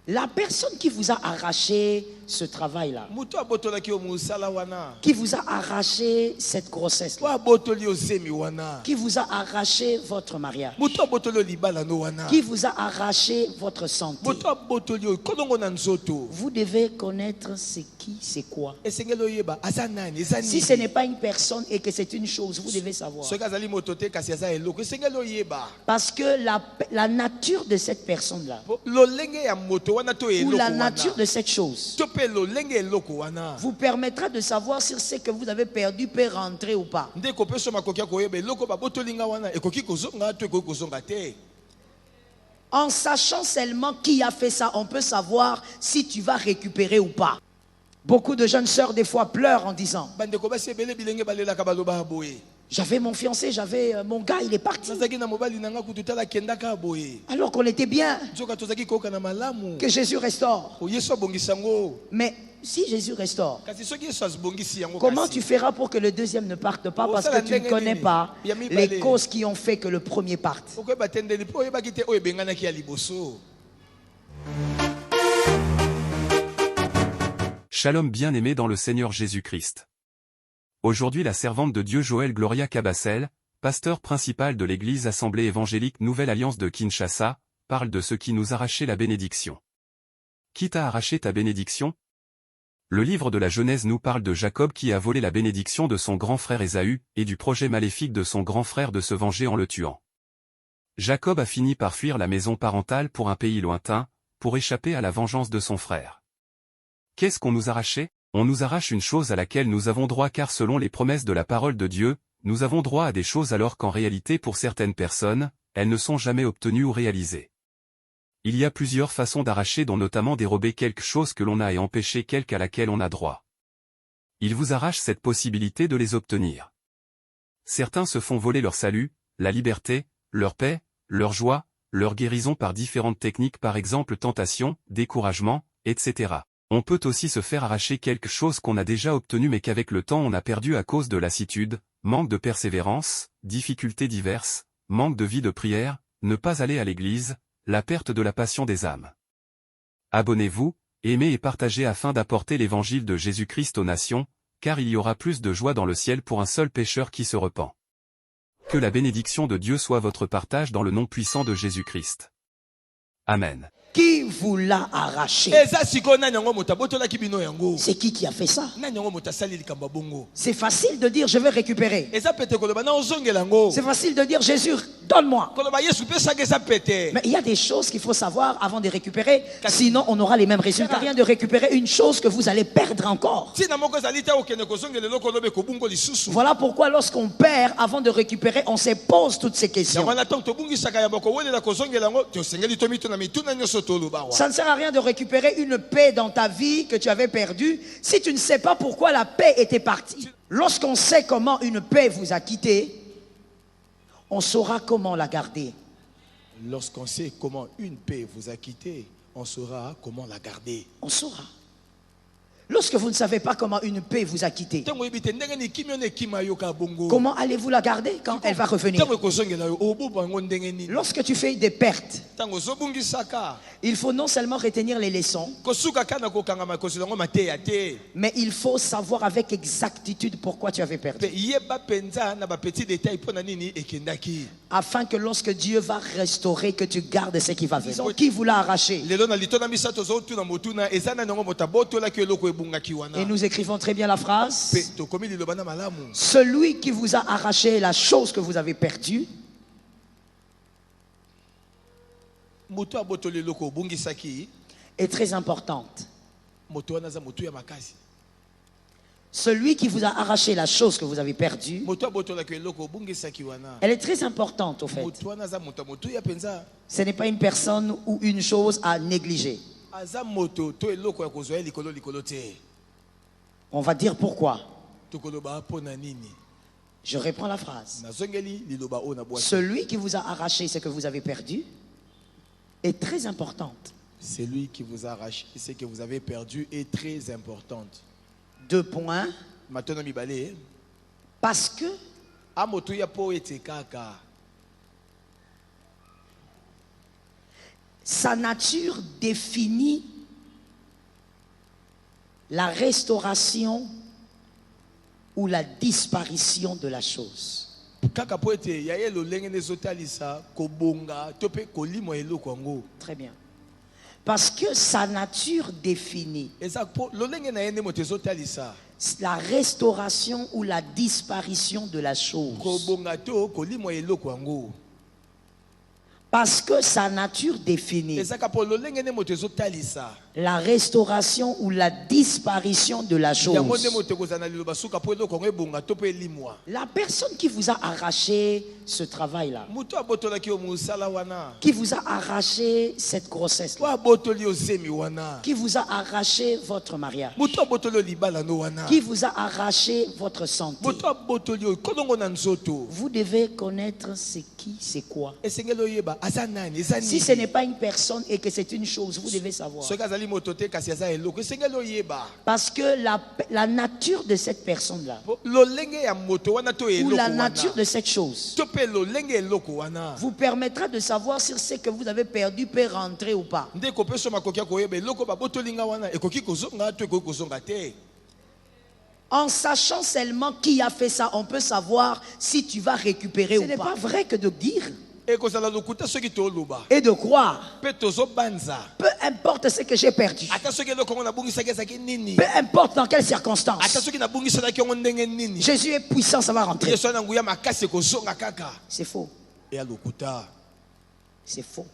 La personne qui vous a arraché ce travail-là, qui vous a arraché cette grossesse-là, qui vous a arraché votre mariage, qui vous a arraché votre santé, vous devez connaître c'est qui, c'est quoi. Si ce n'est pas une personne et que c'est une chose, vous devez savoir. Parce que la nature de cette personne-là, ou la nature de cette chose, vous permettra de savoir si ce que vous avez perdu peut rentrer ou pas. En sachant seulement qui a fait ça, on peut savoir si tu vas récupérer ou pas. Beaucoup de jeunes sœurs des fois pleurent en disant: j'avais mon fiancé, j'avais mon gars, il est parti. Alors qu'on était bien. Que Jésus restaure. Mais si Jésus restaure, comment tu feras pour que le deuxième ne parte pas, parce que tu ne connais pas les causes qui ont fait que le premier parte? Shalom bien-aimé dans le Seigneur Jésus-Christ. Aujourd'hui la servante de Dieu Joël Gloria Cabassel, pasteur principal de l'église Assemblée évangélique Nouvelle Alliance de Kinshasa, parle de ce qui nous arrachait la bénédiction. Qui t'a arraché ta bénédiction? Le livre de la Genèse nous parle de Jacob qui a volé la bénédiction de son grand frère Ésaü, et du projet maléfique de son grand frère de se venger en le tuant. Jacob a fini par fuir la maison parentale pour un pays lointain, pour échapper à la vengeance de son frère. Qu'est-ce qu'on nous arrachait? On nous arrache une chose à laquelle nous avons droit, car selon les promesses de la parole de Dieu, nous avons droit à des choses alors qu'en réalité pour certaines personnes, elles ne sont jamais obtenues ou réalisées. Il y a plusieurs façons d'arracher, dont notamment dérober quelque chose que l'on a et empêcher quelque à laquelle on a droit. Il vous arrache cette possibilité de les obtenir. Certains se font voler leur salut, la liberté, leur paix, leur joie, leur guérison par différentes techniques, par exemple tentation, découragement, etc. On peut aussi se faire arracher quelque chose qu'on a déjà obtenu mais qu'avec le temps on a perdu à cause de lassitude, manque de persévérance, difficultés diverses, manque de vie de prière, ne pas aller à l'église, la perte de la passion des âmes. Abonnez-vous, aimez et partagez afin d'apporter l'évangile de Jésus-Christ aux nations, car il y aura plus de joie dans le ciel pour un seul pécheur qui se repent. Que la bénédiction de Dieu soit votre partage dans le nom puissant de Jésus-Christ. Amen. Qui vous l'a arraché? C'est qui a fait ça? C'est facile de dire je vais récupérer. C'est facile de dire Jésus, donne-moi. Mais il y a des choses qu'il faut savoir avant de récupérer, sinon on aura les mêmes résultats. Rien de récupérer une chose que vous allez perdre encore. Voilà pourquoi lorsqu'on perd, avant de récupérer, on se pose toutes ces questions. Ça ne sert à rien de récupérer une paix dans ta vie que tu avais perdue si tu ne sais pas pourquoi la paix était partie. Lorsqu'on sait comment une paix vous a quitté, on saura comment la garder. Lorsqu'on sait comment une paix vous a quitté, on saura comment la garder. On saura. Lorsque vous ne savez pas comment une paix vous a quitté, comment allez-vous la garder quand elle va revenir? Lorsque tu fais des pertes, il faut non seulement retenir les leçons, mais il faut savoir avec exactitude pourquoi tu avais perdu. Afin que lorsque Dieu va restaurer, que tu gardes ce qui va venir. Qui vous l'a arraché? Et nous écrivons très bien la phrase: celui qui vous a arraché la chose que vous avez perdue est très importante. Celui qui vous a arraché la chose que vous avez perdue, elle est très importante au fait. Ce n'est pas une personne ou une chose à négliger. On va dire pourquoi. Je reprends la phrase. Celui qui vous a arraché ce que vous avez perdu est très importante. Celui qui vous a arraché ce que vous avez perdu est très importante. 2 points. Parce que Sa nature définit la restauration ou la disparition de la chose. Très bien. Parce que sa nature définit la restauration ou la disparition de la chose. Parce que sa nature définit la restauration ou la disparition de la chose. La personne qui vous a arraché ce travail-là, qui vous a arraché cette grossesse-là, qui vous a arraché votre mariage, qui vous a arraché votre santé, vous devez connaître c'est qui, c'est quoi. Si ce n'est pas une personne et que c'est une chose, vous devez savoir. Parce que la nature de cette personne-là, ou la nature de cette chose, vous permettra de savoir si ce que vous avez perdu peut rentrer ou pas. En sachant seulement qui a fait ça, on peut savoir si tu vas récupérer ou pas. Ce n'est pas vrai que de dire et de croire. Peu importe ce que j'ai perdu, peu importe dans quelles circonstances, Jésus est puissant, ça va rentrer. C'est faux. C'est faux.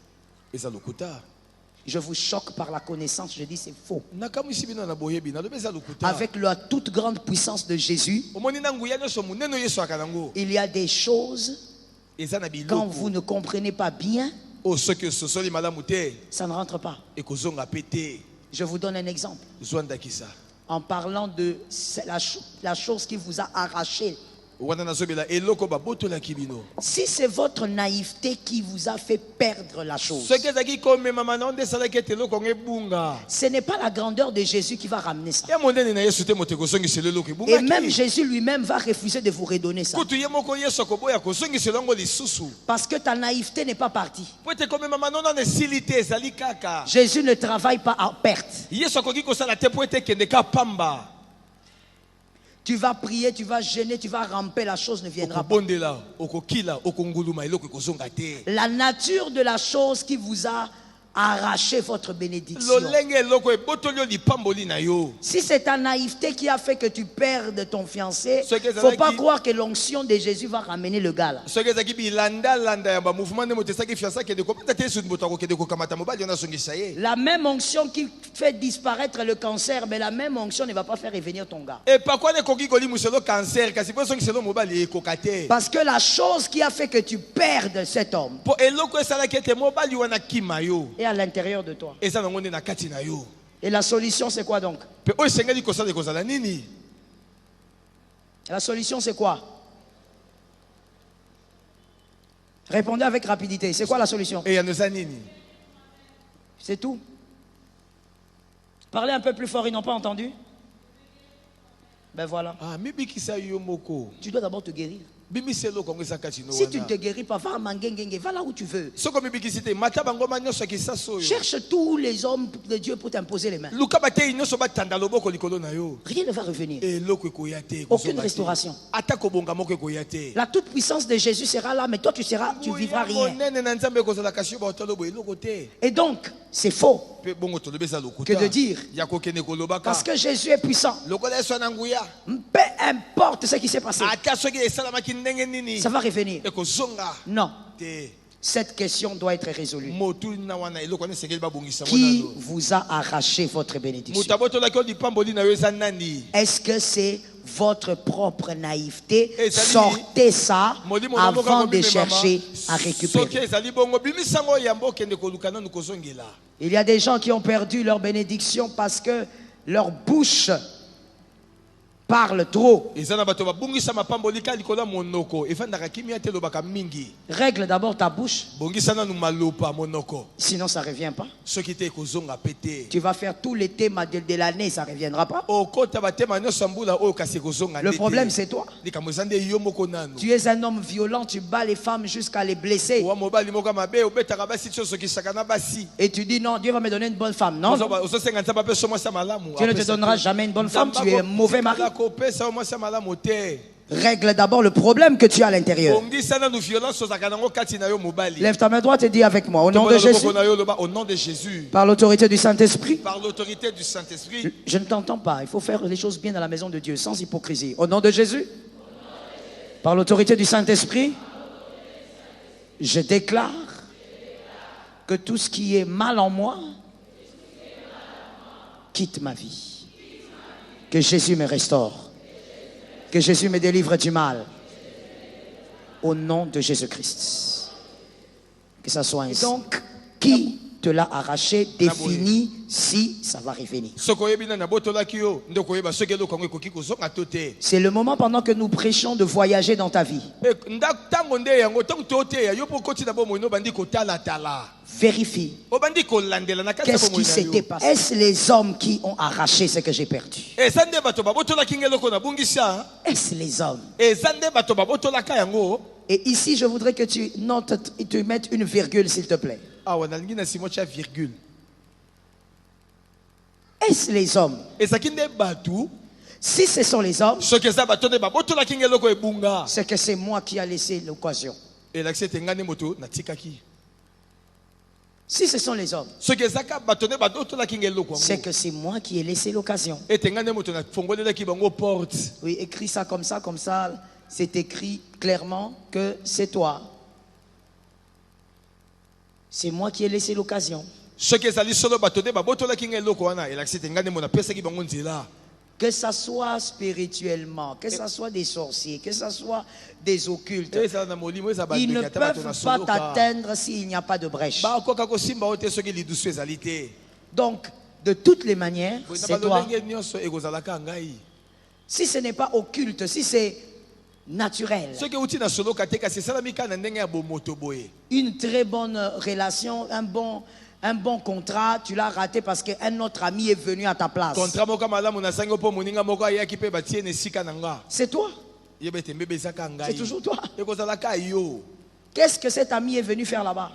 Je vous choque par la connaissance, je dis c'est faux. Avec la toute grande puissance de Jésus, il y a des choses, quand vous ne comprenez pas bien, ça ne rentre pas. Je vous donne un exemple. En parlant de la chose qui vous a arraché. Si c'est votre naïveté qui vous a fait perdre la chose, ce n'est pas la grandeur de Jésus qui va ramener ça. Et même Jésus lui-même va refuser de vous redonner ça. Parce que ta naïveté n'est pas partie. Jésus ne travaille pas en perte. Tu vas prier, tu vas jeûner, tu vas ramper, la chose ne viendra pas. La nature de la chose qui vous a arraché votre bénédiction. Si c'est ta naïveté qui a fait que tu perdes ton fiancé, il ne faut pas croire que l'onction de Jésus va ramener le gars là. La même onction qui fait disparaître le cancer, mais la même onction ne va pas faire revenir ton gars. Parce que la chose qui a fait que tu perdes cet homme est à l'intérieur de toi. Et la solution c'est quoi donc? La solution c'est quoi? Répondez avec rapidité. C'est quoi la solution? C'est tout. Parlez un peu plus fort, ils n'ont pas entendu. Ben voilà. Tu dois d'abord te guérir. Si tu ne te guéris pas, va à là où tu veux. Cherche tous les hommes de Dieu pour t'imposer les mains. Rien ne va revenir. Aucune restauration. La toute puissance de Jésus sera là, mais toi tu vivras rien. Et donc, c'est faux que de dire parce que Jésus est puissant, peu importe ce qui s'est passé, ça va revenir. Non. Cette question doit être résolue. Qui vous a arraché votre bénédiction? Est-ce que c'est votre propre naïveté? Sortez ça avant de chercher à récupérer. Il y a des gens qui ont perdu leur bénédiction parce que leur bouche parle trop. Règle d'abord ta bouche. Sinon ça ne revient pas. Tu vas faire tous les thèmes de l'année, ça ne reviendra pas. Le problème c'est toi. Tu es un homme violent, tu bats les femmes jusqu'à les blesser. Et tu dis non, Dieu va me donner une bonne femme. Non, Dieu ne te donnera jamais une bonne femme, tu es un mauvais mari. Règle d'abord le problème que tu as à l'intérieur. Lève ta main droite et dis avec moi, au nom de Jésus, par l'autorité du Saint-Esprit. Je ne t'entends pas, il faut faire les choses bien dans la maison de Dieu, sans hypocrisie. Au nom de Jésus, par l'autorité du Saint-Esprit, je déclare que tout ce qui est mal en moi quitte ma vie. Que Jésus me restaure. Que Jésus me délivre du mal. Au nom de Jésus-Christ. Que ça soit ainsi. Donc, qui te l'a arraché, défini si ça va revenir. C'est le moment pendant que nous prêchons de voyager dans ta vie. Vérifie. Qu'est-ce qui s'était passé? Est-ce les hommes qui ont arraché ce que j'ai perdu? Est-ce les hommes? Et ici, je voudrais que tu notes et tu mettes une virgule, s'il te plaît. Est-ce les hommes? Si ce sont les hommes, c'est que c'est moi qui ai laissé l'occasion. Si ce sont les hommes, c'est que c'est moi qui ai laissé l'occasion. Oui, écris ça comme ça, c'est écrit clairement que c'est toi. C'est moi qui ai laissé l'occasion. Que ça soit spirituellement, que ça soit des sorciers, que ça soit des occultes, ils ne peuvent pas t'atteindre s'il n'y a pas de brèche. Donc, de toutes les manières, c'est toi. Si ce n'est pas occulte, si c'est naturel, une très bonne relation, un bon contrat, tu l'as raté parce qu'un autre ami est venu à ta place. C'est toi. C'est toujours toi. Qu'est-ce que cet ami est venu faire là-bas?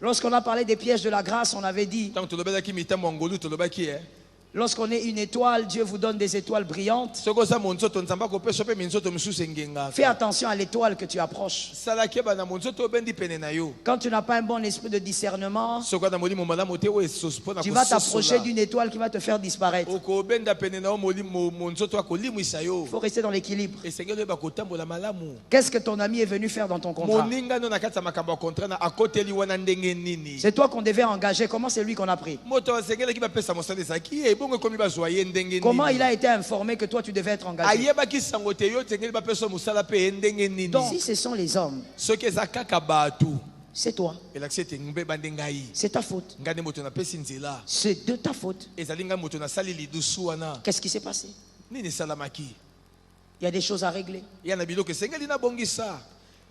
Lorsqu'on a parlé des pièges de la grâce, on avait dit, lorsqu'on est une étoile, Dieu vous donne des étoiles brillantes. Fais attention à l'étoile que tu approches. Quand tu n'as pas un bon esprit de discernement, tu vas t'approcher d'une étoile qui va te faire disparaître. Il faut rester dans l'équilibre. Qu'est-ce que ton ami est venu faire dans ton contrat? C'est toi qu'on devait engager. Comment c'est lui qu'on a pris? Comment il a été informé que toi tu devais être engagé? Donc si ce sont les hommes, c'est toi. C'est ta faute. C'est de ta faute. Qu'est-ce qui s'est passé? Il y a des choses à régler.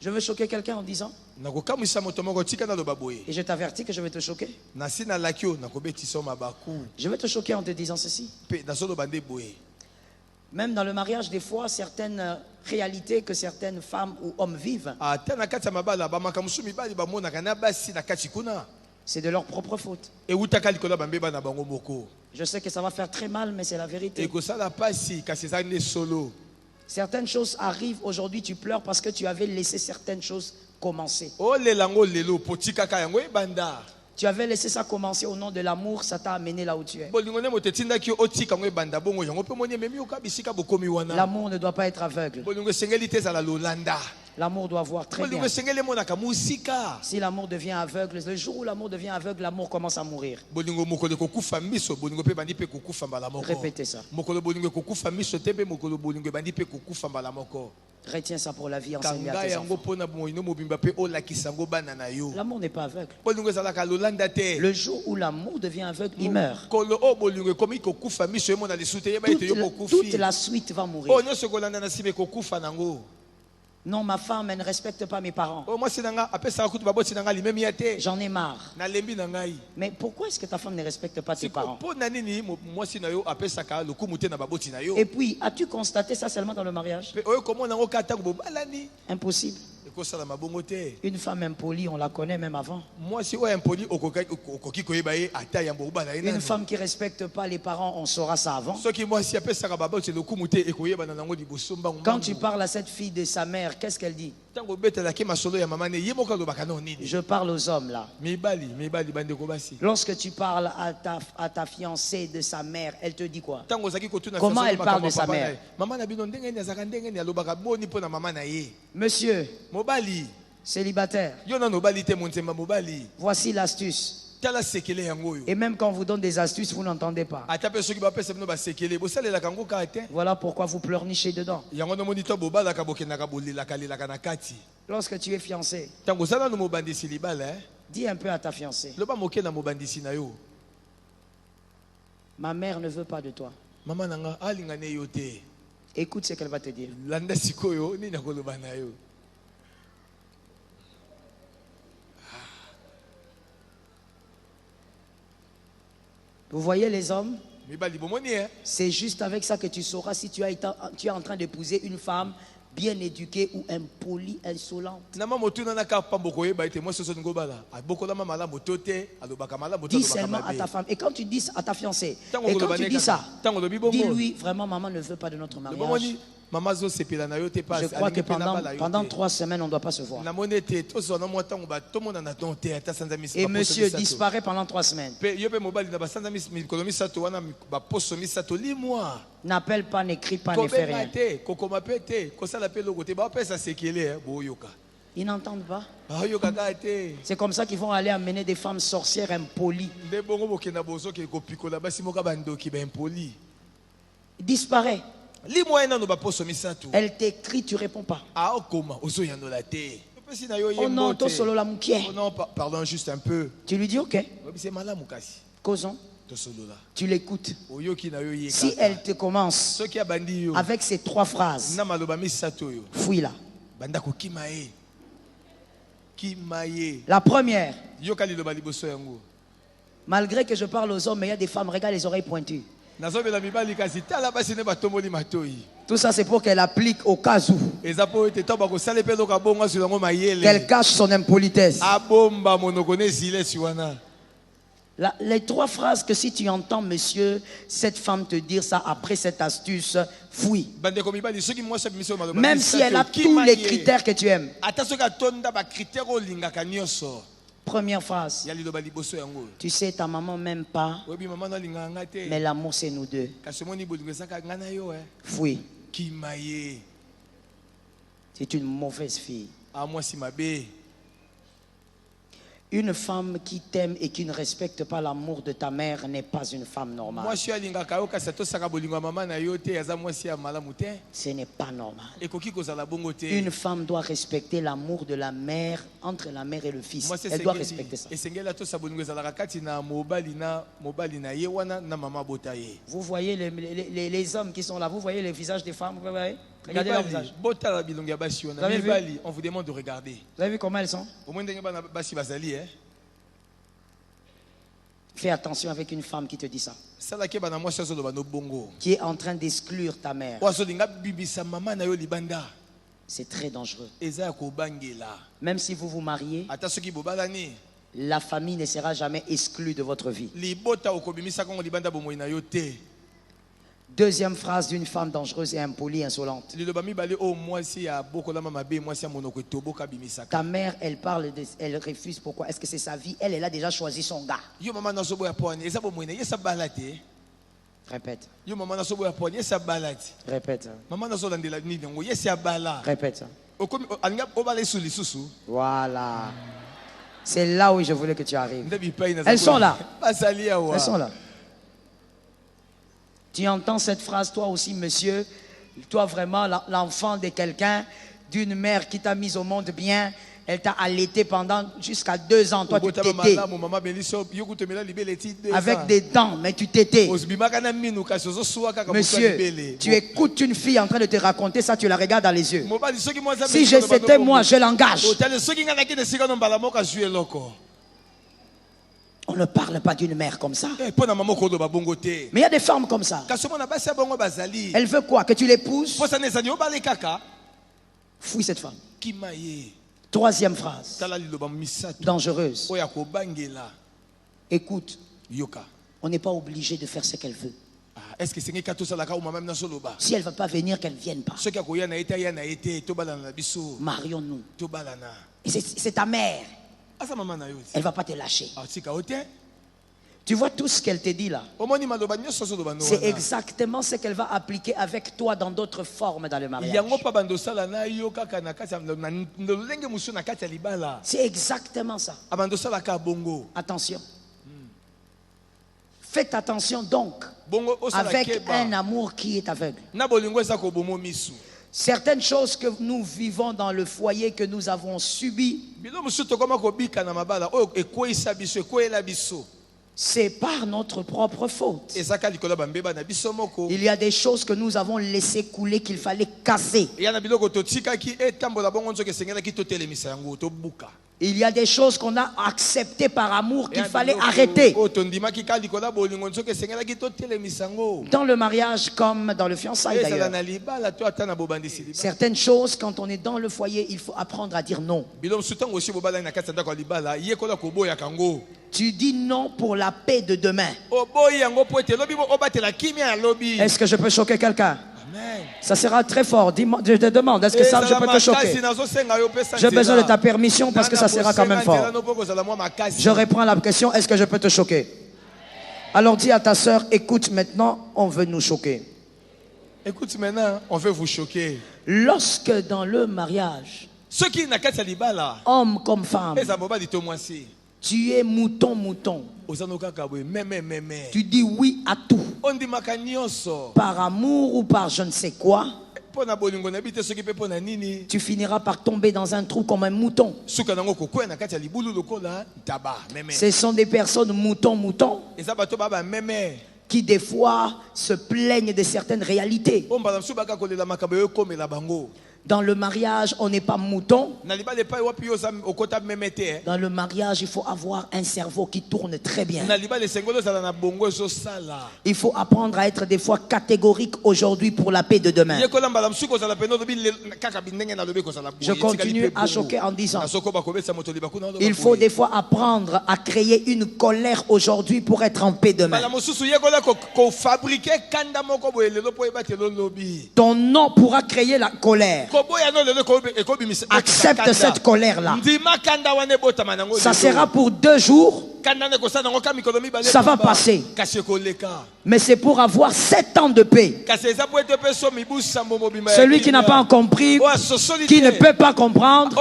Je veux choquer quelqu'un en disant, et je t'avertis que je vais te choquer. Je vais te choquer en te disant ceci. Même dans le mariage, des fois, certaines réalités que certaines femmes ou hommes vivent, c'est de leur propre faute. Je sais que ça va faire très mal, mais c'est la vérité. Certaines choses arrivent aujourd'hui, tu pleures parce que tu avais laissé certaines choses commencer. Tu avais laissé ça commencer au nom de l'amour, ça t'a amené là où tu es. L'amour ne doit pas être aveugle. L'amour doit voir très bien. Si l'amour devient aveugle, le jour où l'amour devient aveugle, l'amour commence à mourir. Répétez ça. Retiens ça pour la vie, enseigne à tes enfants. L'amour n'est pas aveugle. Le jour où l'amour devient aveugle, il meurt. Toute la suite va mourir. Non, ma femme, elle ne respecte pas mes parents. J'en ai marre. Mais pourquoi est-ce que ta femme ne respecte pas tes parents? Et puis, as-tu constaté ça seulement dans le mariage? Impossible. Une femme impolie, on la connaît même avant. Une femme qui ne respecte pas les parents, on saura ça avant. Quand tu parles à cette fille de sa mère, qu'est-ce qu'elle dit? Je parle aux hommes là. Lorsque tu parles à ta fiancée de sa mère, elle te dit quoi? Comment elle parle de sa mère? Monsieur célibataire, voici l'astuce. Et même quand on vous donne des astuces, vous n'entendez pas. Voilà pourquoi vous pleurnichez dedans. Lorsque tu es fiancé, dis un peu à ta fiancée: ma mère ne veut pas de toi. Écoute ce qu'elle va te dire. Vous voyez les hommes? C'est juste avec ça que tu sauras si tu es en train d'épouser une femme bien éduquée ou impolie, insolente. Dis seulement à ta femme. Et quand tu dis à ta fiancée, et quand tu dis ça, dis-lui vraiment: maman ne veut pas de notre mariage. Je crois que pendant 3 semaines, on ne doit pas se voir. Et monsieur disparaît pendant 3 semaines. N'appelle pas, n'écrit pas, ne fait rien. Ils n'entendent pas. C'est comme ça qu'ils vont aller amener des femmes sorcières impolies. Disparaît. Elle t'écrit, tu ne réponds pas. Oh non, solo la moukier. Non, pardon, juste un peu. Tu lui dis ok. Causons. Tu l'écoutes. Si elle te commence avec ces 3 phrases, fuis-la. La première: malgré que je parle aux hommes, mais il y a des femmes, regarde les oreilles pointues. Tout ça c'est pour qu'elle applique au cas où. Qu'elle cache son impolitesse. Les 3 phrases que si tu entends monsieur, cette femme te dire ça après cette astuce, fuis. Même si elle a tous les critères que tu aimes. Première phrase: tu sais, ta maman m'aime pas, mais l'amour c'est nous deux. Fuis. C'est une mauvaise fille. Une femme qui t'aime et qui ne respecte pas l'amour de ta mère n'est pas une femme normale. Ce n'est pas normal. Une femme doit respecter l'amour de la mère, entre la mère et le fils. Elle doit respecter ça. Vous voyez les hommes qui sont là, vous voyez les visages des femmes, vous voyez? Regardez leur visage. Vous avez vu? On vous demande de regarder. Vous avez vu comment elles sont? Fais attention avec une femme qui te dit ça, qui est en train d'exclure ta mère. C'est très dangereux. Même si vous vous mariez, la famille ne sera jamais exclue de votre vie. Deuxième phrase d'une femme dangereuse et impolie, insolente. Ta mère, elle parle, elle refuse. Pourquoi? Est-ce que c'est sa vie? Elle a déjà choisi son gars. Répète. Répète. Répète. Voilà. C'est là où je voulais que tu arrives. Elles sont là. Elles sont là. Tu entends cette phrase, toi aussi, monsieur, Toi vraiment l'enfant de quelqu'un, d'une mère qui t'a mis au monde bien, elle t'a allaité pendant jusqu'à 2 ans. Toi, tu t'étais. Avec des dents, mais tu t'étais. Monsieur, tu écoutes une fille en train de te raconter ça, tu la regardes dans les yeux. Si c'était moi, je l'engage. On ne parle pas d'une mère comme ça. Mais il y a des femmes comme ça. Elle veut quoi? Que tu l'épouses? Fouille cette femme. 3e phrase. Dangereuse. Écoute. On n'est pas obligé de faire ce qu'elle veut. Si elle ne veut pas venir, qu'elle ne vienne pas. Marions-nous. Et c'est ta mère. Elle ne va pas te lâcher. Tu vois tout ce qu'elle te dit là. C'est exactement ce qu'elle va appliquer avec toi dans d'autres formes dans le mariage. C'est exactement ça. Attention. Faites attention donc avec un amour qui est aveugle. Certaines choses que nous vivons dans le foyer que nous avons subies, c'est par notre propre faute. Il y a des choses que nous avons laissé couler qu'il fallait casser. Il y a des choses qu'on a acceptées par amour qu'il fallait arrêter. Dans le mariage comme dans le fiançailles d'ailleurs. Certaines choses, quand on est dans le foyer, il faut apprendre à dire non. Tu dis non pour la paix de demain. Est-ce que je peux choquer quelqu'un? Ça sera très fort. Je te demande, est-ce que ça, je peux te choquer? J'ai besoin de ta permission parce que ça sera quand même fort. Je reprends la question, est-ce que je peux te choquer? Alors dis à ta soeur, écoute maintenant, on veut nous choquer. Écoute maintenant, on veut vous choquer. Lorsque dans le mariage, homme comme femme, tu es mouton. Tu dis oui à tout. Par amour ou par je ne sais quoi, tu finiras par tomber dans un trou comme un mouton. Ce sont des personnes moutons qui des fois se plaignent de certaines réalités. Dans le mariage, on n'est pas mouton. Dans le mariage, il faut avoir un cerveau qui tourne très bien. Il faut apprendre à être des fois catégorique aujourd'hui pour la paix de demain. Je continue à choquer en disant, il faut des fois apprendre à créer une colère aujourd'hui pour être en paix demain. Ton nom pourra créer la colère. Accepte cette colère-là. Ça sera pour 2 jours. Ça va passer. Mais c'est pour avoir 7 ans de paix. Celui qui n'a pas compris, qui ne peut pas comprendre,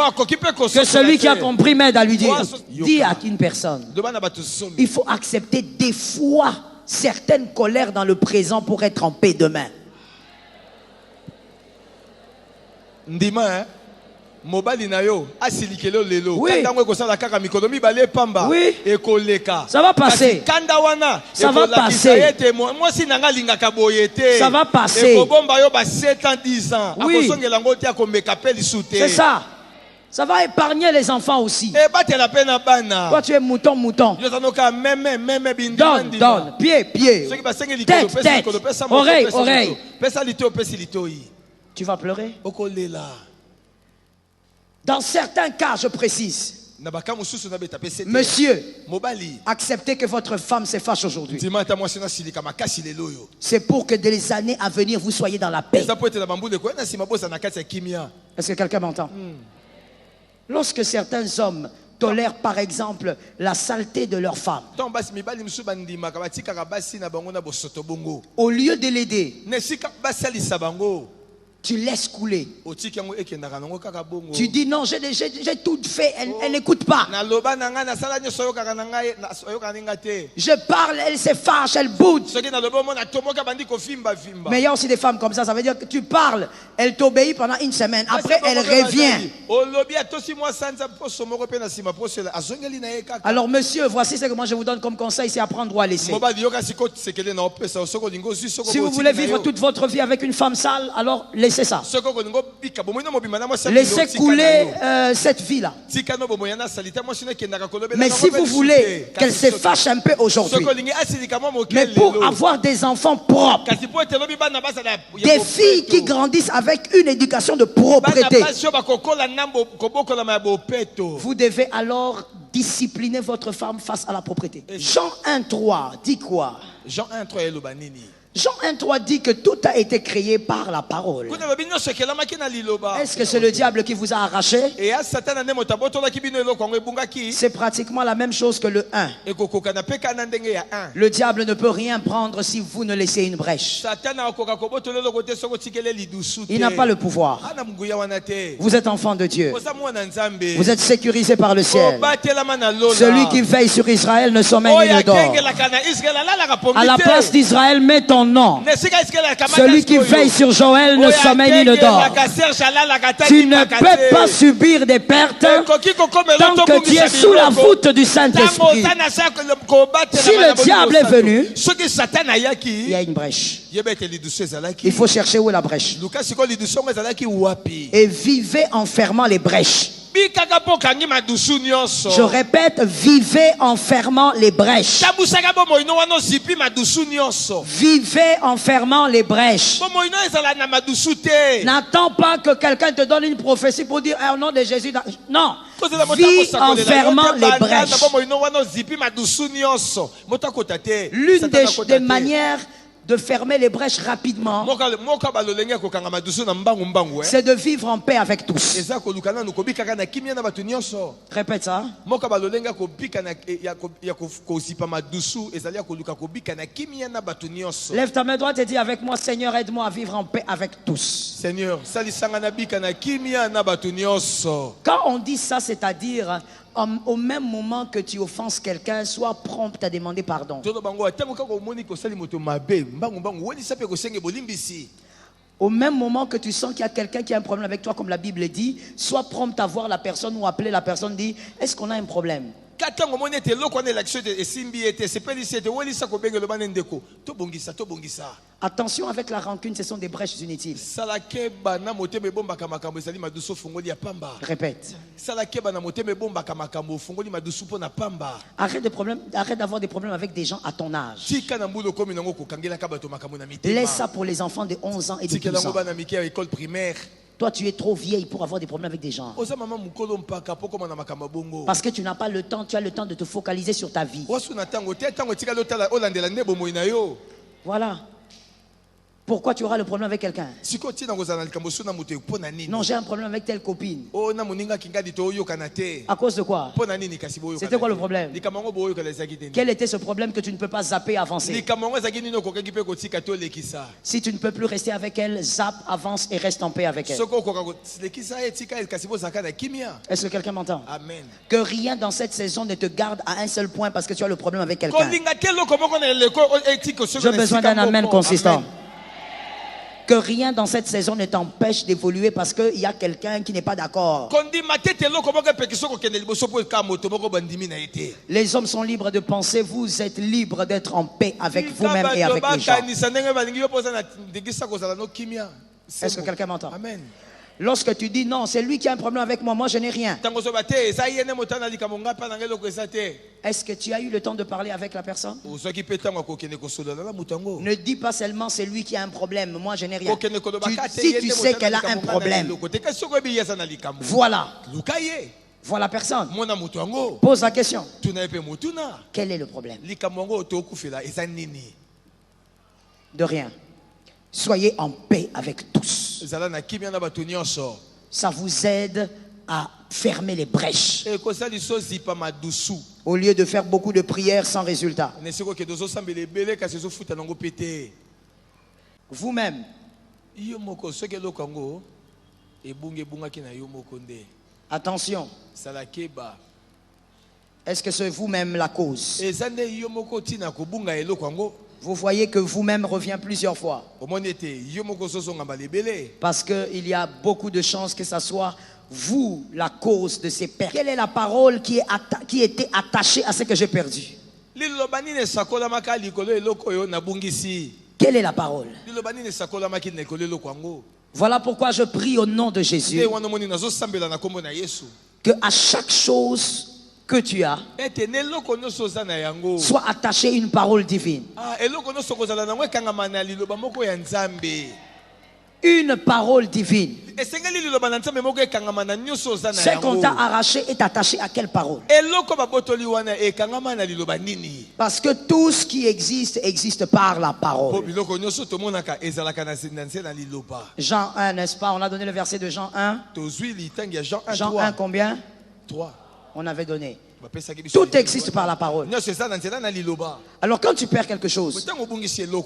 que celui qui a compris m'aide à lui dire. Dis à une personne, il faut accepter des fois certaines colères dans le présent pour être en paix demain. Ndima mobali na yo asilikelo lelo kanda kosala kaka mikolo mibale pamba ekoleka ça va passer kanda wana ça va passer moi si nanga lingaka boyete ça va passer ekobomba yo ba 7 ans 10 ans akosongela ngo tia komeka peli soute c'est ça. Ça va épargner les enfants aussi. Toi tu es mouton. Donne, pied, tête, oreille. Tu vas pleurer. Dans certains cas, je précise, monsieur, acceptez que votre femme se fâche aujourd'hui. C'est pour que dans les années à venir, vous soyez dans la paix. Est-ce que quelqu'un m'entend? Lorsque certains hommes tolèrent par exemple la saleté de leur femme, au lieu de l'aider, tu laisses couler. Tu dis non, j'ai tout fait, elle n'écoute pas. Je parle, elle se fâche, elle boude. Mais il y a aussi des femmes comme ça veut dire que tu parles, elle t'obéit pendant une semaine, après elle revient. Alors monsieur, voici ce que moi je vous donne comme conseil, c'est apprendre ou à laisser. Si vous voulez vivre toute votre vie avec une femme sale, alors laissez ça. Laissez couler cette vie-là. Mais si vous voulez qu'elle se fâche un peu aujourd'hui, mais pour avoir des enfants propres, des filles qui grandissent avec une éducation de propreté, vous devez alors discipliner votre femme face à la propreté. Jean 1,3 dit quoi? Jean 1,3 Jean 1,3 dit que tout a été créé par la parole. Est-ce que c'est le diable qui vous a arraché? C'est pratiquement la même chose que le 1. Le diable ne peut rien prendre si vous ne laissez une brèche. Il n'a pas le pouvoir. Vous êtes enfant de Dieu. Vous êtes sécurisé par le ciel. Celui qui veille sur Israël ne sommeille ni ne dort. À la place d'Israël, mets ton nom. Celui qui veille sur Joël ne sommeille ni ne dort. Tu ne peux pas subir des pertes tant que tu es sous la voûte du Saint-Esprit. Si le diable est venu, il y a une brèche. Il faut chercher où est la brèche. Et vivez en fermant les brèches. Je répète, vivez en fermant les brèches. Vivez en fermant les brèches. N'attends pas que quelqu'un te donne une prophétie pour dire au nom de Jésus. Non. Vis en fermant les brèches. L'une des manières de fermer les brèches rapidement, c'est de vivre en paix avec tous. Répète ça. Lève ta main droite et dis avec moi, Seigneur, aide-moi à vivre en paix avec tous. Seigneur, quand on dit ça, c'est-à-dire au même moment que tu offenses quelqu'un, sois prompt à demander pardon. Au même moment que tu sens qu'il y a quelqu'un qui a un problème avec toi, comme la Bible dit, sois prompt à voir la personne ou appeler la personne, dire est-ce qu'on a un problème? Attention avec la rancune, ce sont des brèches inutiles. Répète. Arrête d'avoir des problèmes avec des gens à ton âge. Laisse ça pour les enfants de 11 ans et de 12 ans. Toi, tu es trop vieille pour avoir des problèmes avec des gens. Parce que tu n'as pas le temps, tu as le temps de te focaliser sur ta vie. Voilà. Pourquoi tu auras le problème avec quelqu'un? Non, j'ai un problème avec telle copine. À cause de quoi? C'était quoi le problème? Quel était ce problème que tu ne peux pas zapper et avancer? Si tu ne peux plus rester avec elle, zappe, avance et reste en paix avec elle. Est-ce que quelqu'un m'entend? Amen. Que rien dans cette saison ne te garde à un seul point parce que tu as le problème avec quelqu'un. J'ai besoin d'un amen consistant. Que rien dans cette saison ne t'empêche d'évoluer parce qu'il y a quelqu'un qui n'est pas d'accord. Les hommes sont libres de penser, vous êtes libres d'être en paix avec vous-même et avec les gens. Est-ce que quelqu'un m'entend? Amen. Lorsque tu dis non, c'est lui qui a un problème avec moi, moi je n'ai rien. Est-ce que tu as eu le temps de parler avec la personne? Ne dis pas seulement c'est lui qui a un problème, moi je n'ai rien. Si tu sais qu'elle a un problème, voilà la personne. Pose la question. Quel est le problème? De rien. Soyez en paix avec tous. Ça vous aide à fermer les brèches. Au lieu de faire beaucoup de prières sans résultat. Vous-même, Attention. Est-ce que c'est vous-même la cause? Vous voyez que vous-même revient plusieurs fois. Parce qu'il y a beaucoup de chances que ça soit vous la cause de ces pertes. Quelle est la parole qui était attachée à ce que j'ai perdu? Quelle est la parole? Voilà pourquoi je prie au nom de Jésus que à chaque chose que tu as soit attachée une parole divine. Une parole divine. Ce qu'on t'a arraché est attaché à quelle parole? Parce que tout ce qui existe, existe par la parole. Jean 1, n'est-ce pas? On a donné le verset de Jean 1. Jean 1 combien? 3. On avait donné. Tout existe par la parole. Alors quand tu perds quelque chose,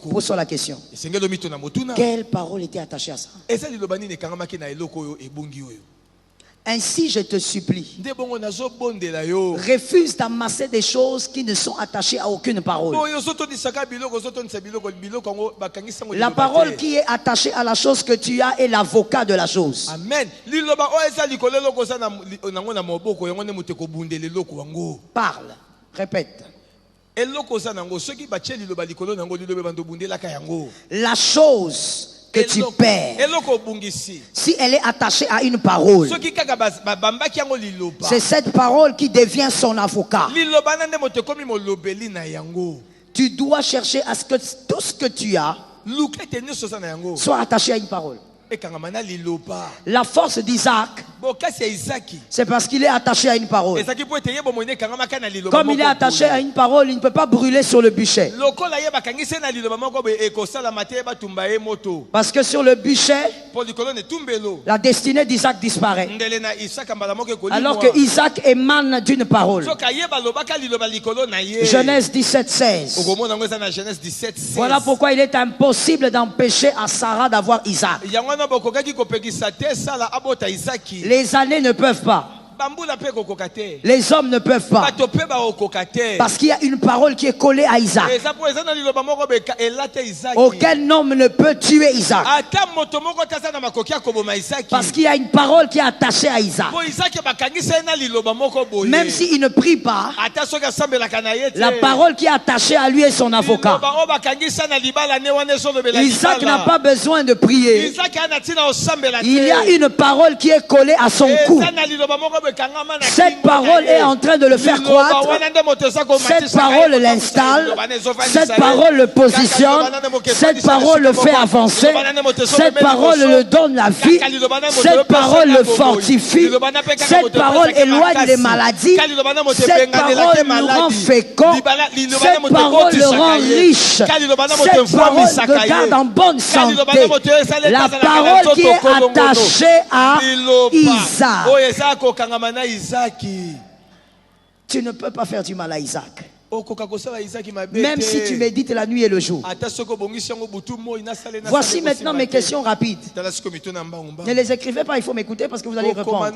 pose-toi la question. Quelle parole était attachée à ça? Ainsi je te supplie, refuse d'amasser des choses qui ne sont attachées à aucune parole. La parole qui est attachée à la chose que tu as est l'avocat de la chose. Amen. Parle, répète. La chose que tu perds, si elle est attachée à une parole, c'est cette parole qui devient son avocat. Tu dois chercher à ce que tout ce que tu as soit attaché à une parole. La force d'Isaac, c'est parce qu'il est attaché à une parole. Comme il est attaché à une parole, il ne peut pas brûler sur le bûcher. Parce que sur le bûcher, la destinée d'Isaac disparaît. Alors que Isaac émane d'une parole. Genèse 17:16. Voilà pourquoi il est impossible d'empêcher à Sarah d'avoir Isaac. Les années ne peuvent pas. Les hommes ne peuvent pas. Parce qu'il y a une parole qui est collée à Isaac. Aucun homme ne peut tuer Isaac. Parce qu'il y a une parole qui est attachée à Isaac. Même s'il ne prie pas, la parole qui est attachée à lui est son avocat. Isaac n'a pas besoin de prier. Il y a une parole qui est collée à son cou. Cette parole est en train de le faire croître. Cette parole l'installe. Cette parole le positionne. Cette parole le fait avancer. Cette parole le donne la vie. Cette parole le fortifie. Cette parole éloigne les maladies. Cette parole le rend fécond. Cette parole le rend riche. Cette parole le garde en bonne santé. La parole qui est attachée à Isaac. Tu ne peux pas faire du mal à Isaac. Même si tu médites la nuit et le jour. Voici maintenant mes questions rapides. Ne les écrivez pas, il faut m'écouter parce que vous allez répondre.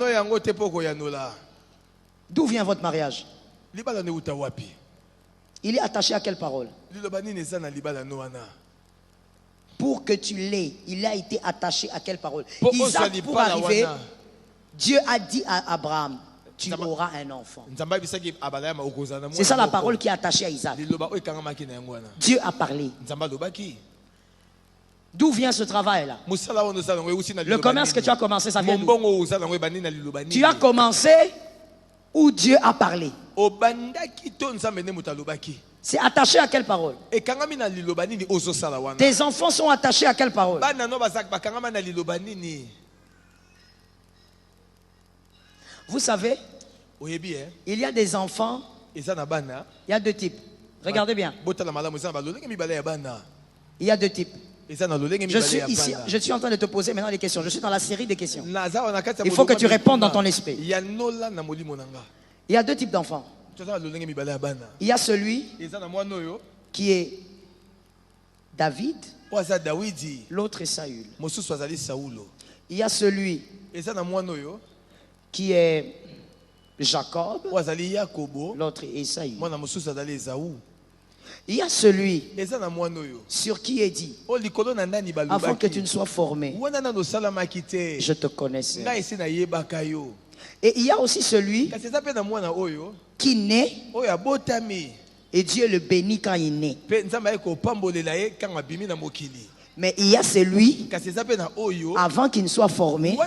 D'où vient votre mariage? Il est attaché à quelle parole? Pour que tu l'aies, il a été attaché à quelle parole? Isaac, pour arriver, Dieu a dit à Abraham, tu auras un enfant. C'est ça la parole qui est attachée à Isaac. Dieu a parlé. D'où vient ce travail-là? Le commerce que tu as commencé, ça vient d'où? Tu as commencé ou Dieu a parlé? C'est attaché à quelle parole? Tes enfants sont attachés à quelle parole? Vous savez, il y a des enfants, il y a deux types. Regardez bien. Il y a deux types. Je suis ici, je suis en train de te poser maintenant des questions. Je suis dans la série des questions. Il faut que tu répondes dans ton esprit. Il y a deux types d'enfants. Il y a celui qui est David L'autre est Saül. Il y a celui qui est Jacob. L'autre est Esaïe. Il y a celui sur qui est dit, avant que tu ne sois formé, je te connaissais. Et il y a aussi celui qui naît et Dieu le bénit quand il naît. Mais il y a celui, avant qu'il ne soit formé,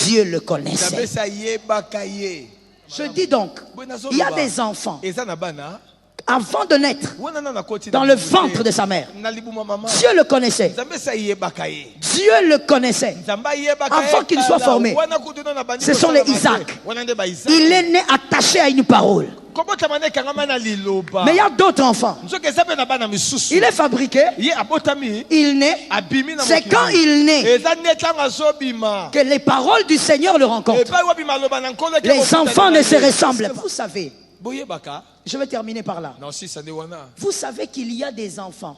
Dieu le connaissait. Je dis donc, il y a des enfants, avant de naître, dans le ventre de sa mère, Dieu le connaissait. Dieu le connaissait. Avant qu'il ne soit formé. Ce sont les Isaac. Il est né attaché à une parole. Mais il y a d'autres enfants. Il est fabriqué. Il naît. C'est quand il naît que les paroles du Seigneur le rencontrent. Les enfants ne se ressemblent. Vous savez. Je vais terminer par là. Vous savez qu'il y a des enfants.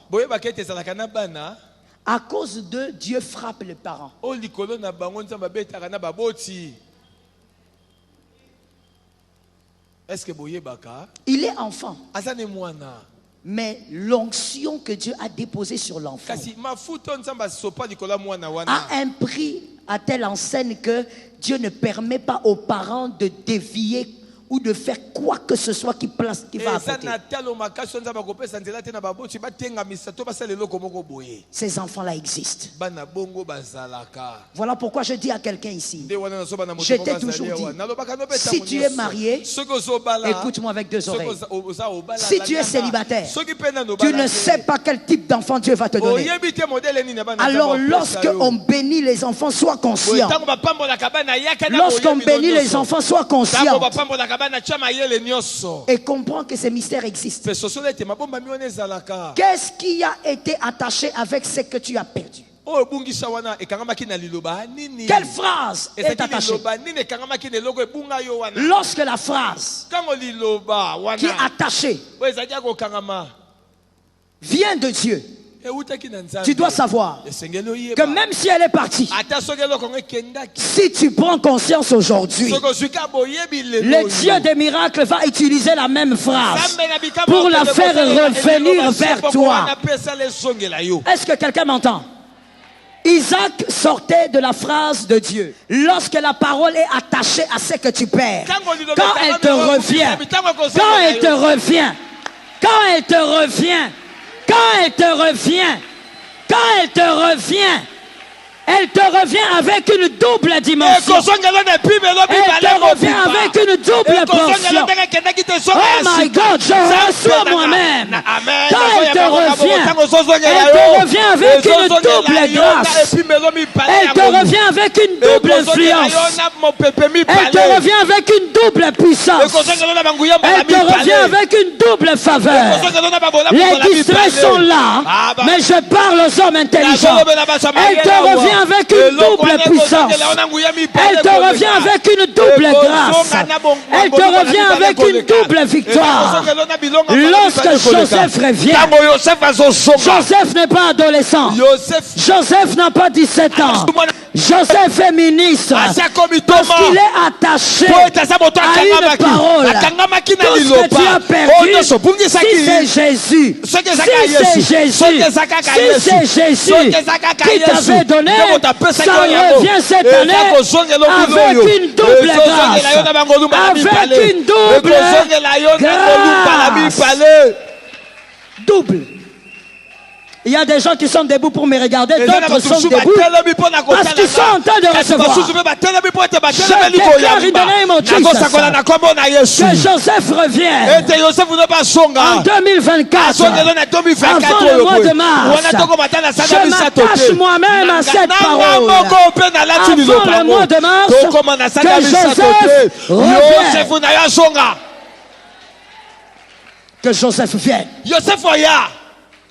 À cause d'eux, Dieu frappe les parents. Est-ce que il est enfant. Mais l'onction que Dieu a déposée sur l'enfant a un prix à telle enseigne que Dieu ne permet pas aux parents de dévier ou de faire quoi que ce soit qui va à côté. Ces enfants-là existent. Voilà pourquoi je dis à quelqu'un ici, je t'ai toujours dit, si tu es marié, écoute-moi avec deux oreilles. Si tu es célibataire, tu ne sais pas quel type d'enfant Dieu va te donner. Alors lorsque on bénit les enfants, sois conscient. Lorsqu'on bénit les enfants, sois conscient. Et comprends que ces mystères existent. Qu'est-ce qui a été attaché avec ce que tu as perdu? Quelle phrase est attachée? Lorsque la phrase qui est attachée vient de Dieu, tu dois savoir que même si elle est partie, si tu prends conscience aujourd'hui, le Dieu des miracles va utiliser la même phrase pour la faire revenir vers toi. Est-ce que quelqu'un m'entend? Isaac sortait de la phrase de Dieu. Lorsque la parole est attachée à ce que tu perds, quand elle te revient, quand elle te revient, quand elle te revient, quand elle te revient, quand elle te revient, elle te revient avec une double dimension. Elle te revient avec une double portion. Oh my God, je reçois moi-même. Quand elle te revient avec une double grâce. Elle te revient avec une double influence. Elle te revient avec une double puissance. Elle te revient avec une double faveur. Les distraits sont là, mais je parle aux hommes intelligents. Elle te revient avec une double puissance. Elle te revient avec une double grâce. Elle te revient avec une double victoire. Lorsque Joseph revient, Joseph n'est pas adolescent. Joseph n'a pas 17 ans. Joseph est ministre parce qu'il est attaché à une parole. Tout ce que tu as perdu, si c'est Jésus, si c'est Jésus, si c'est Jésus qui t'avait donné, ça revient cette année avec une double grâce. Avec une double grâce. Double. Il y a des gens qui sont debout pour me regarder, d'autres sont debout parce qu'ils sont en train de recevoir. Je déclare in the name of Jesus que Joseph revient en 2024, avant le mois de mars. Je m'attache moi-même à cette parole. Avant le mois de mars, que Joseph revienne. Que Joseph vienne.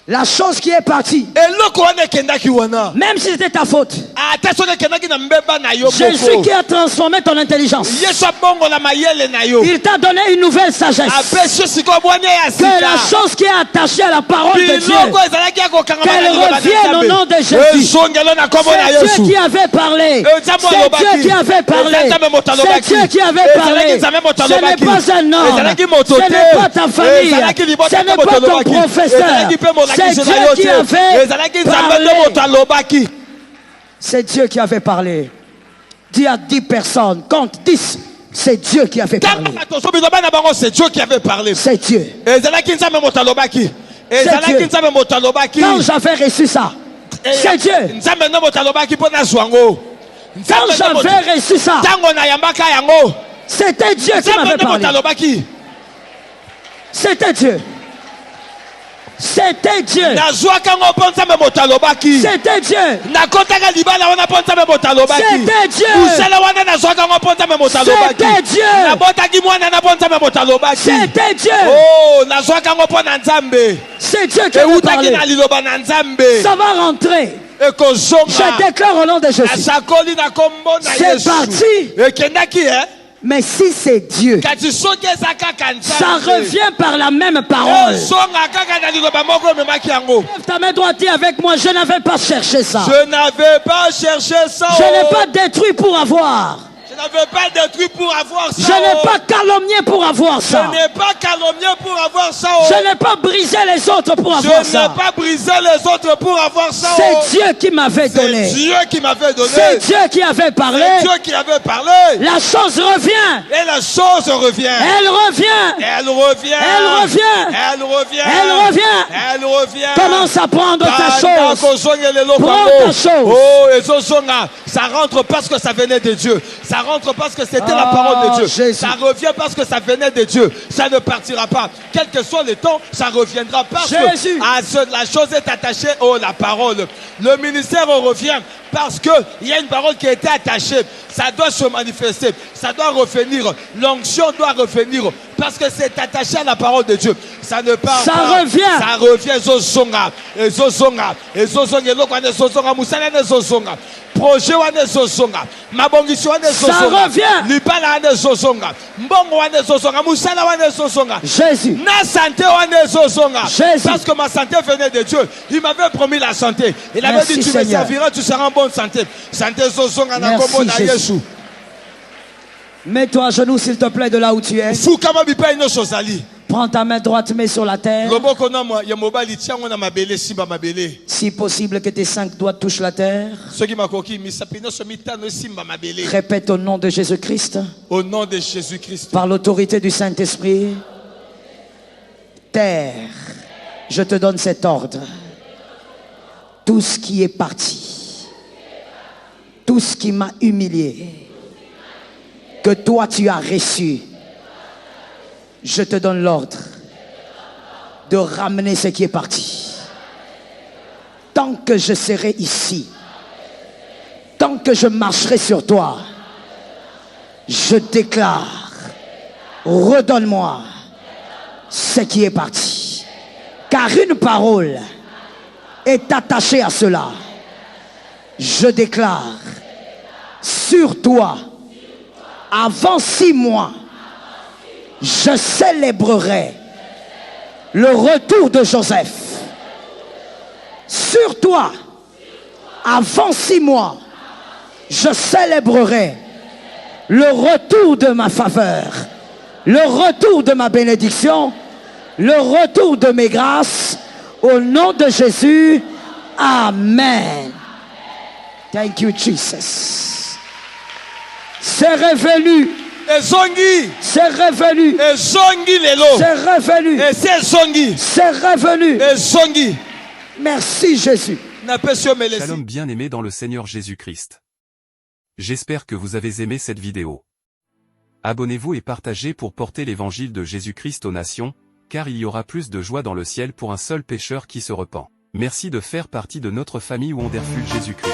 La chose qui est partie, même si c'était ta faute, Jésus qui a transformé ton intelligence, il t'a donné une nouvelle sagesse, que la chose qui est attachée à la parole de Dieu, qu'elle revienne au nom de Jésus. C'est Dieu qui avait parlé, c'est Dieu qui avait parlé, c'est Dieu qui avait parlé. Ce n'est pas un homme, ce n'est pas ta famille, ce n'est pas ton professeur, c'est Dieu qui avait parlé. C'est Dieu qui avait parlé. Dis à 10 personnes, compte 10. C'est Dieu qui avait parlé. C'est Dieu qui avait parlé. C'est Dieu. Quand j'avais reçu ça, c'est Dieu. Quand j'avais reçu ça, c'était Dieu qui m'avait parlé. C'était Dieu. C'était Dieu. C'était Dieu. C'était Dieu. C'était Dieu. C'était Dieu. Oh, c'est Dieu qui avait parlé. Ça va rentrer. Je déclare au nom de Jésus. C'est parti. Mais si c'est Dieu, ça revient par la même parole. Ta main droite, dis avec moi, je n'avais pas cherché ça. Je n'avais pas cherché ça. Je n'ai pas détruit pour avoir. Je n'avais pas détruit pour avoir ça. Je n'ai pas calomnié pour avoir ça. Je n'ai pas calomnié pour avoir ça. Je n'ai pas brisé les autres pour avoir ça. Je n'ai pas brisé les autres pour avoir ça. C'est Dieu qui m'avait donné. C'est Dieu qui m'avait donné. C'est Dieu qui avait parlé. C'est Dieu qui avait parlé. La chose revient. Et la chose revient. Elle revient. Elle revient. Elle revient. Elle revient. Elle revient. Elle revient. Commence à prendre ta chose. Prends ta chose. Oh, et ça rentre parce que ça venait de Dieu. Ça rentre parce que c'était la parole de Dieu. Jésus. Ça revient parce que ça venait de Dieu. Ça ne partira pas. Quel que soit le temps, ça reviendra parce Jésus. que la chose est attachée. Oh, la parole. Le ministère revient parce qu'il y a une parole qui a été attachée. Ça doit se manifester. Ça doit revenir. L'onction doit revenir parce que c'est attaché à la parole de Dieu. Ça ne part ça pas. Revient. Ça revient. Zozonga. Et Zozonga. Et Zozonga. Et Zozonga. Zozonga. Moussana ne Zozonga. Projet wane Zozonga. Mabongiso wane Zozonga. Ça revient. Libala wane Zozonga. Mbongo wane Zozonga. Moussana wane Zozonga. Jésus. Na santé wane Zozonga. Jésus. Parce que ma santé venait de Dieu. Il m'avait promis la santé. Il avait Merci, dit tu Seigneur. me serviras, tu seras en bonne santé. Santé Zozonga na kombo na Yesu. Mets-toi à genoux s'il te plaît de là où tu es. Fukama bipa ino sozali. Prends ta main droite, mets sur la terre. Si possible que tes 5 doigts touchent la terre. Répète au nom de Jésus-Christ. Au nom de Jésus-Christ. Par l'autorité du Saint-Esprit. Terre, je te donne cet ordre. Tout ce qui est parti, tout ce qui m'a humilié, que toi tu as reçu, je te donne l'ordre de ramener ce qui est parti. Tant que je serai ici, tant que je marcherai sur toi, je déclare, redonne-moi ce qui est parti. Car une parole est attachée à cela. Je déclare sur toi, avant 6 mois, je célébrerai le retour de Joseph. Sur toi, avant 6 mois, je célébrerai le retour de ma faveur, le retour de ma bénédiction, le retour de mes grâces. Au nom de Jésus, Amen. Thank you, Jesus. C'est revenu. C'est revenu. C'est revenu. C'est revenu. Merci Jésus. Shalom bien-aimés dans le Seigneur Jésus-Christ. J'espère que vous avez aimé cette vidéo. Abonnez-vous et partagez pour porter l'évangile de Jésus-Christ aux nations, car il y aura plus de joie dans le ciel pour un seul pécheur qui se repent. Merci de faire partie de notre famille Wonderful Jésus-Christ.